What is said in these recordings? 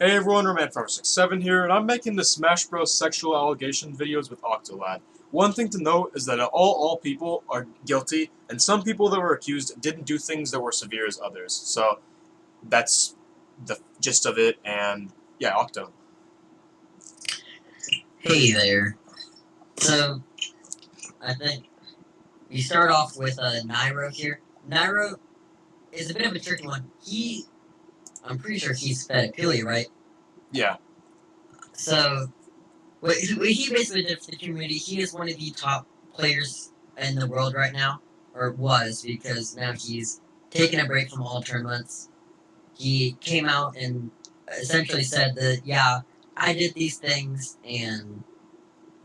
Hey everyone, Roman567 here, and I'm making the Smash Bros. Sexual allegation videos with Octolad. One thing to note is that all people are guilty, and some people that were accused didn't do things that were severe as others. So that's the gist of it, and yeah, Octo. Hey there. So, I think we start off with Nairo here. Nairo is a bit of a tricky one. I'm pretty sure he's pedophilia, right? Yeah. So, what he basically did for the community, he is one of the top players in the world right now, or was, because now he's taken a break from all tournaments. He came out and essentially said that, yeah, I did these things, and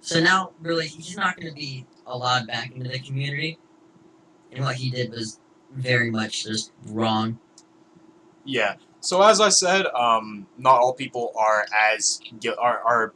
so now, really, he's not going to be allowed back into the community. And what he did was very much just wrong. Yeah. So as I said, not all people are are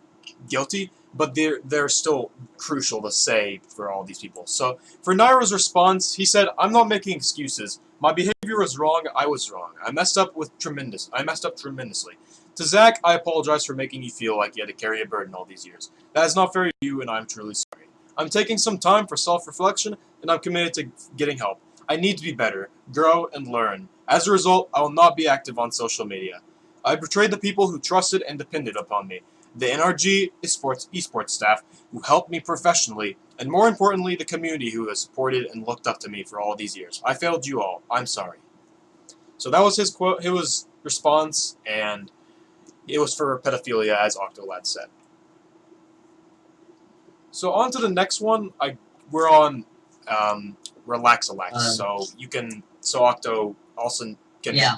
guilty, but they're still crucial to say for all these people. So for Nairo's response, he said, "I'm not making excuses. My behavior was wrong. I was wrong. I messed up tremendously. To Zach, I apologize for making you feel like you had to carry a burden all these years. That is not fair to you, and I'm truly sorry. I'm taking some time for self-reflection, and I'm committed to getting help. I need to be better, grow, and learn. As a result, I will not be active on social media. I betrayed the people who trusted and depended upon me. The NRG esports staff who helped me professionally, and more importantly, the community who has supported and looked up to me for all these years. I failed you all. I'm sorry." So that was his quote, his response, and it was for pedophilia, as Octolad said. So on to the next one. We're on Relax-a-Lax. So Octo also can. Yeah.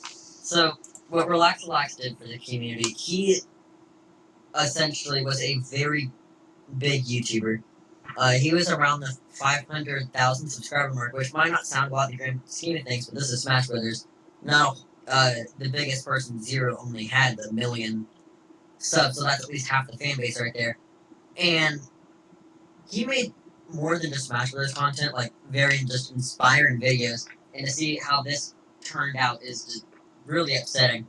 So what Relax did for the community, he essentially was a very big YouTuber. He was around the 500,000 subscriber mark, which might not sound a lot in the grand scheme of things, but this is Smash Brothers. Now, the biggest person, Zero, only had the million subs, so that's at least half the fan base right there. And he made more than just Smash Brothers content, like very just inspiring videos. And to see how this turned out is just really upsetting.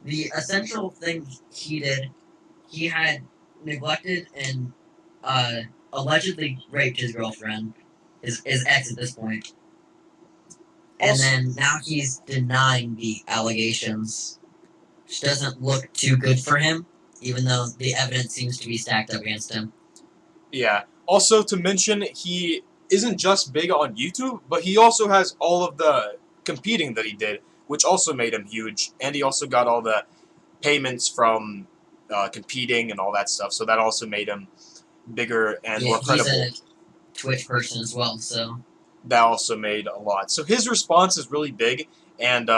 The essential thing he did, he had neglected and allegedly raped his girlfriend, his ex at this point. And then now he's denying the allegations, which doesn't look too good for him, even though the evidence seems to be stacked up against him. Yeah. Also, to mention, he isn't just big on YouTube, but he also has all of the competing that he did, which also made him huge. And he also got all the payments from competing and all that stuff, so that also made him bigger and more credible. He's a Twitch person as well, so that also made a lot. So his response is really big, and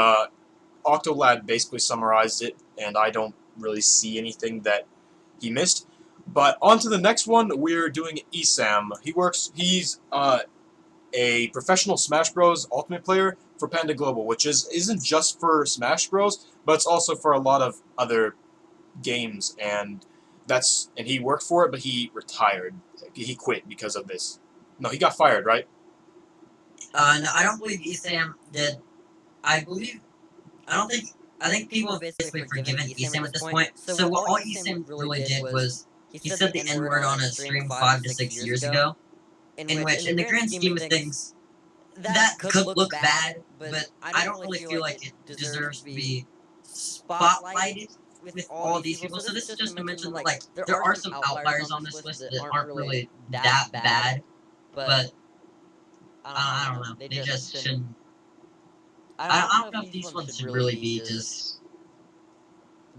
Octolad basically summarized it, and I don't really see anything that he missed. But on to the next one, we're doing Esam. He's a professional Smash Bros. Ultimate player for Panda Global, which isn't just for Smash Bros, but it's also for a lot of other games, and he worked for it, but he retired. He quit because of this. No, he got fired, right? No, I don't believe Esam did. I don't think. I think people have basically forgiven Esam at this point. So what all Esam really did was he said the N word on a stream 5 to 6 years ago, in which, in the grand scheme of things, that could look bad, but I don't really feel like it deserves to be spotlighted with all these people. So this is just to mention that, like, there are some outliers on this list that aren't really that bad, but I don't know. They just shouldn't. I don't know if these ones should really be just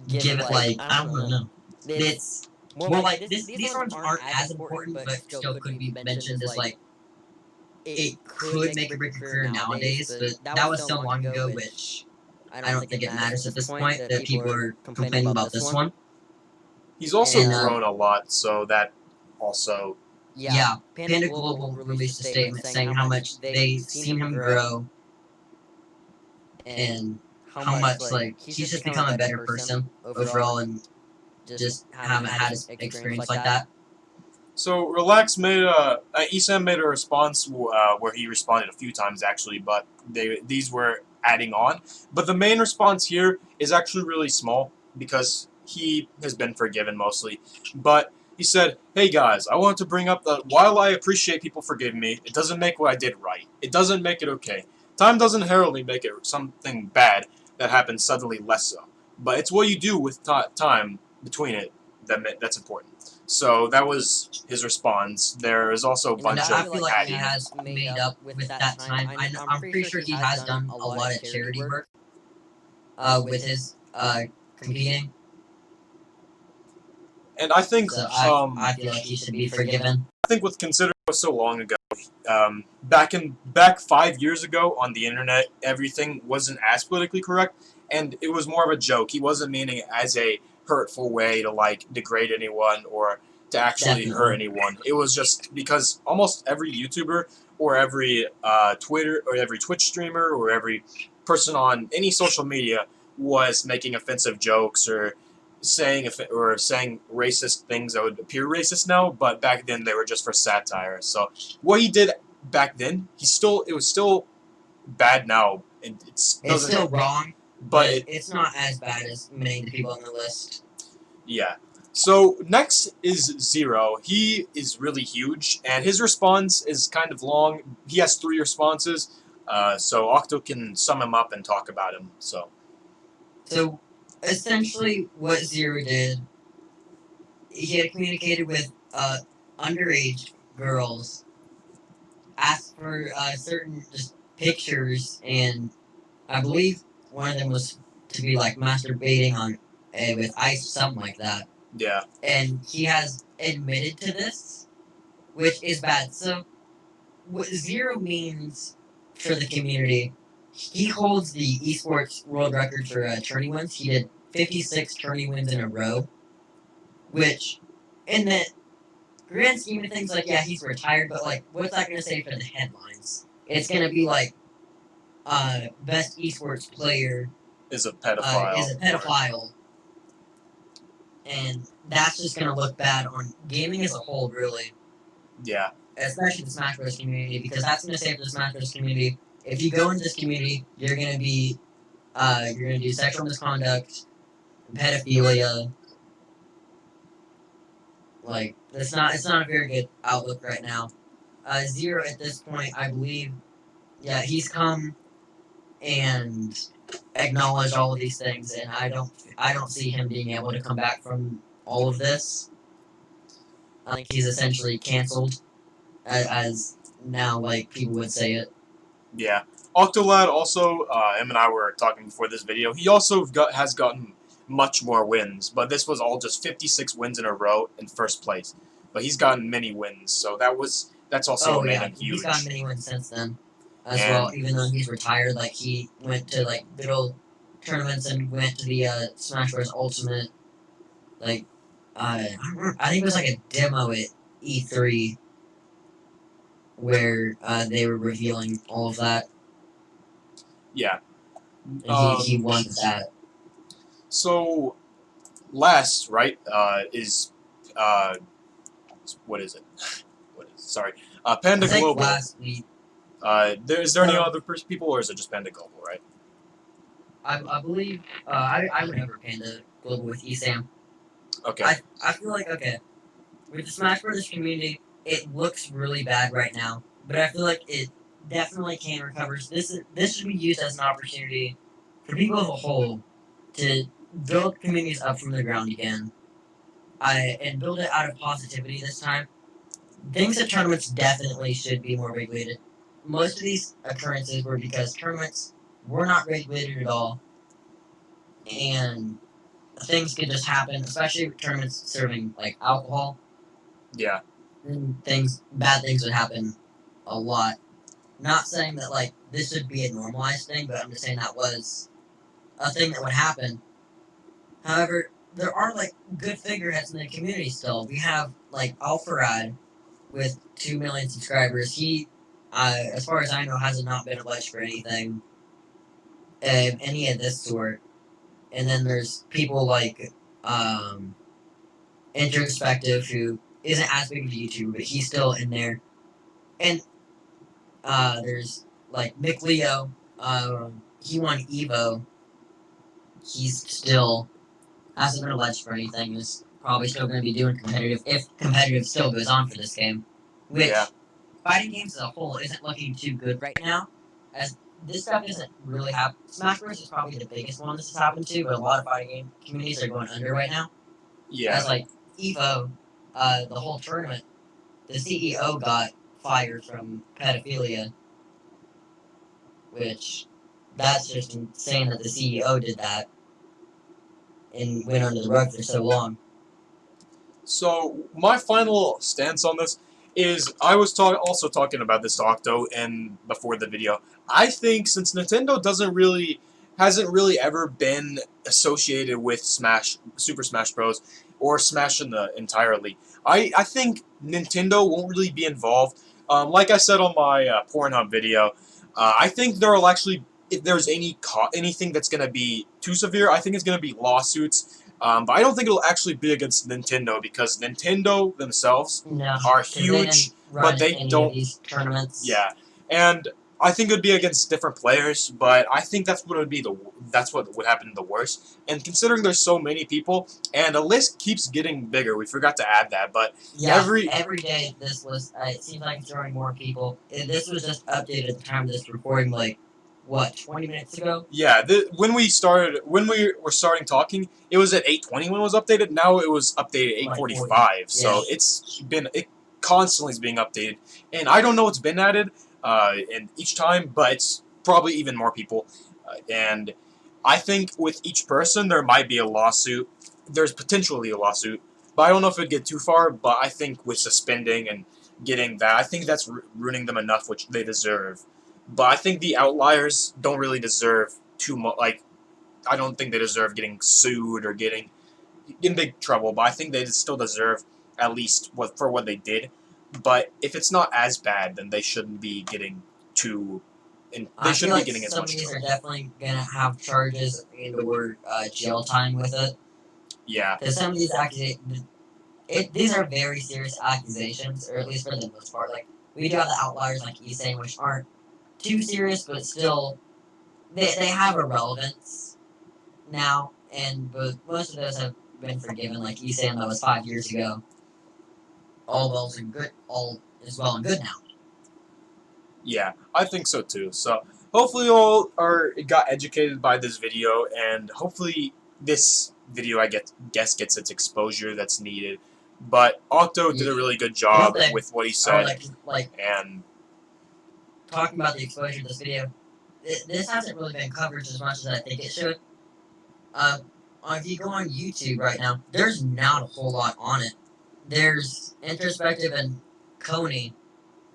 give it, like, I don't know. It's more like these ones aren't as important, but still could be mentioned as, like, it could make or break your career nowadays, but that was so long ago, which I don't think it matters at this point that people are complaining about this one. He's also grown a lot, so that also. Yeah, Panda Global released a statement saying how much they've seen him grow and how much, like, he's just become a better person overall and just haven't had an experience like that. So Esam made a response where he responded a few times actually, but these were adding on. But the main response here is actually really small. because he has been forgiven mostly. But he said, "Hey guys, I want to bring up that while I appreciate people forgiving me, it doesn't make what I did right. It doesn't make it okay. Time doesn't heraldly make it something bad that happens suddenly less so. But it's what you do with time between it that's important." So that was his response. There is also a And bunch I of feel like he adding. has made up with that time. I'm pretty sure he has done a lot of charity work with his competing. And I think So I feel like he should be forgiven. with considering it was so long ago, back 5 years ago on the internet, everything wasn't as politically correct, and it was more of a joke. He wasn't meaning it as a hurtful way to like degrade anyone or to actually hurt Definitely. anyone. It was just because almost every YouTuber or every Twitter or every Twitch streamer or every person on any social media was making offensive jokes or saying racist things that would appear racist now, but back then they were just for satire. So what he did back then, it was still bad now. It's still wrong, but it's not as bad as many of the people on the list. Yeah. So next is Zero. He is really huge, and his response is kind of long. He has 3 responses, so Octo can sum him up and talk about him. So essentially, what Zero did, he had communicated with underage girls, asked for certain just pictures, and I believe one of them was to be like masturbating on with ice, something like that. Yeah. And he has admitted to this, which is bad. So what Zero means for the community, he holds the esports world record for tourney wins. He did 56 tourney wins in a row, which in the grand scheme of things, like, yeah, he's retired, but like, what's that gonna say for the headlines? It's gonna be like, best esports player Is a pedophile. is a pedophile, and that's just gonna look bad on gaming as a whole, really. Yeah. Especially the Smash Bros. Community, because that's gonna say for the Smash Bros. Community, if you go into this community, you're gonna do sexual misconduct, pedophilia. Like, it's not a very good outlook right now. Zero at this point, I believe, yeah, he's come and acknowledged all of these things, and I don't see him being able to come back from all of this. I think he's essentially canceled, as now, like, people would say it. Yeah. Octolad also, him and I were talking before this video. He also has gotten much more wins, but this was all just 56 wins in a row in first place. But he's gotten many wins, so that's also what made him huge. He's gotten many wins since then, as well. Even though he's retired, like, he went to like good old tournaments and went to the Smash Bros. Ultimate. Like, I think it was like a demo at E3 where they were revealing all of that. Yeah. And he won that. So, last, right, is, what is it? Sorry. Panda Global. Last week. Is there any other people, or is it just Panda Global, right? I believe, I remember Panda Global with ESAM. Okay. I feel like, okay, with the Smash Brothers community, it looks really bad right now, but I feel like it definitely can recover. So this should be used as an opportunity for people as a whole to build communities up from the ground again. And build it out of positivity this time. Things at tournaments definitely should be more regulated. Most of these occurrences were because tournaments were not regulated at all, and things could just happen, especially with tournaments serving like alcohol. Yeah. Bad things would happen a lot. Not saying that like this should be a normalized thing, but I'm just saying that was a thing that would happen. However, there are like good figureheads in the community still. We have like Alfarad with 2 million subscribers. He, as far as I know, has not been alleged for anything, any of this sort. And then there's people like Introspective, who isn't as big of a YouTuber, but he's still in there. And there's like Mick Leo. He won Evo. He's still hasn't been alleged for anything, is probably still going to be doing competitive if competitive still goes on for this game. Which Yeah. fighting games as a whole isn't looking too good right now, as this stuff isn't really happening. Smash Bros is probably the biggest one this has happened to, but a lot of fighting game communities are going under right now. Yeah. As like Evo, the whole tournament, the CEO got fired from pedophilia, which that's just insane that the CEO did that and went under the rug for so long. So my final stance on this is I was also talking about this to Octo and before the video. I think since Nintendo hasn't really ever been associated with Super Smash Bros. Or Smash in the entirely, I think Nintendo won't really be involved. Like I said on my Pornhub video, I think there will actually, if there's anything that's going to be too severe, I think it's going to be lawsuits. But I don't think it'll actually be against Nintendo because Nintendo themselves are huge, but they don't. These tournaments. Yeah, and I think it would be against different players, but I think that's what would happen the worst. And considering there's so many people, and the list keeps getting bigger, we forgot to add that. But yeah, every day this list, it seems like it's growing more people. This was just updated at the time of this recording, like what 20 minutes ago. Yeah, when we were starting talking, it was at 8:20 when it was updated. Now it was updated at 8:45. So it constantly is being updated, and I don't know what's been added, and each time, but it's probably even more people, and I think with each person there might be a lawsuit. There's potentially a lawsuit, but I don't know if it'd get too far. But I think with suspending and getting that, I think that's ruining them enough, which they deserve. But I think the outliers don't really deserve too much. Like, I don't think they deserve getting sued or getting in big trouble. But I think they still deserve at least what they did. But if it's not as bad, then they shouldn't be getting too. And they shouldn't be getting as much trouble. Some of these are definitely gonna have charges and/or jail time with it. Yeah. Because some of these accusations, these are very serious accusations, or at least for the most part. Like we do have the outliers like Isane, which aren't too serious, but still they have a relevance now, but most of those have been forgiven. Like Isane, that was 5 years ago. All is well and good now. Yeah, I think so too. So hopefully you all got educated by this video, and hopefully this video guess gets its exposure that's needed. But Octo did a really good job with what he said, and talking about the exposure of this video, this hasn't really been covered as much as I think it should. If you go on YouTube right now, there's not a whole lot on it. There's Introspective and Coney,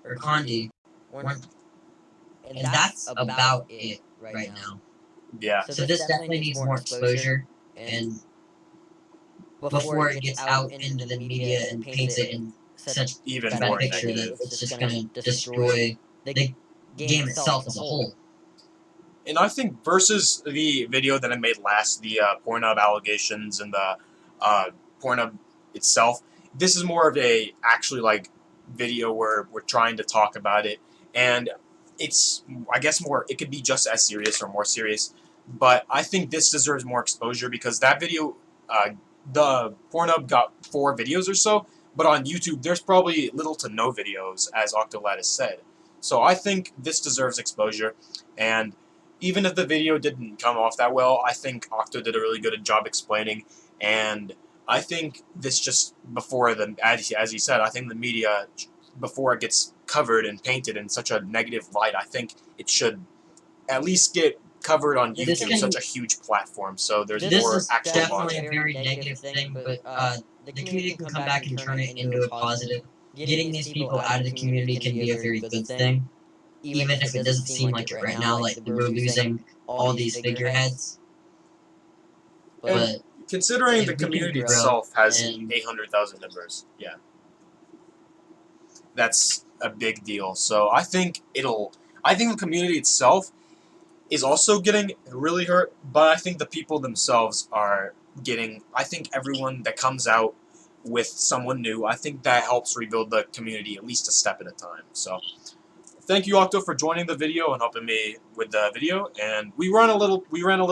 or Condi, and that's about it right now. Yeah. So this definitely needs more exposure, and before it gets out into the media and paints it in such Even a bad more picture negative. that it's just going to destroy the game itself as a whole. And I think versus the video that I made last, the Pornhub allegations and the Pornhub itself, this is more of a actually like video where we're trying to talk about it, and it's I guess more. It could be just as serious or more serious, but I think this deserves more exposure because that video, the Pornhub got 4 videos or so, but on YouTube there's probably little to no videos, as Octolad has said. So I think this deserves exposure, and even if the video didn't come off that well, I think Octo did a really good job explaining, and I think this just before as he said, I think the media, before it gets covered and painted in such a negative light, I think it should at least get covered on YouTube, such a huge platform, so there's more actual definitely logic. a very negative thing, but the community can come back and turn it into a positive. Getting these people out of the community can be a very good thing, even if it doesn't seem like it right now, like we're losing all these figureheads. But considering the community itself has 800,000 members, yeah, that's a big deal. So I think the community itself is also getting really hurt, but I think the people themselves are getting. I think everyone that comes out with someone new, I think that helps rebuild the community at least a step at a time. So thank you, Octo, for joining the video and helping me with the video. And we ran a little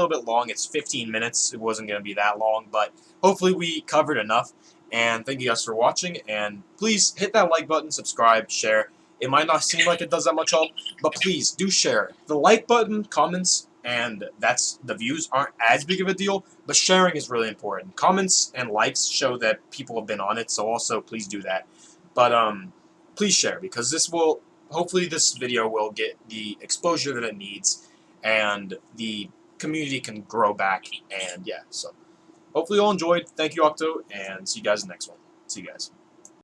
bit long. It's 15 minutes. It wasn't going to be that long, but hopefully we covered enough. And thank you guys for watching. And please hit that like button, subscribe, share. It might not seem like it does that much help, but please do share. The like button, comments, and the views aren't as big of a deal, but sharing is really important. Comments and likes show that people have been on it, so also please do that. But please share, because hopefully this video will get the exposure that it needs, and the community can grow back. And yeah, so hopefully you all enjoyed. Thank you, Octo, and see you guys in the next one. See you guys.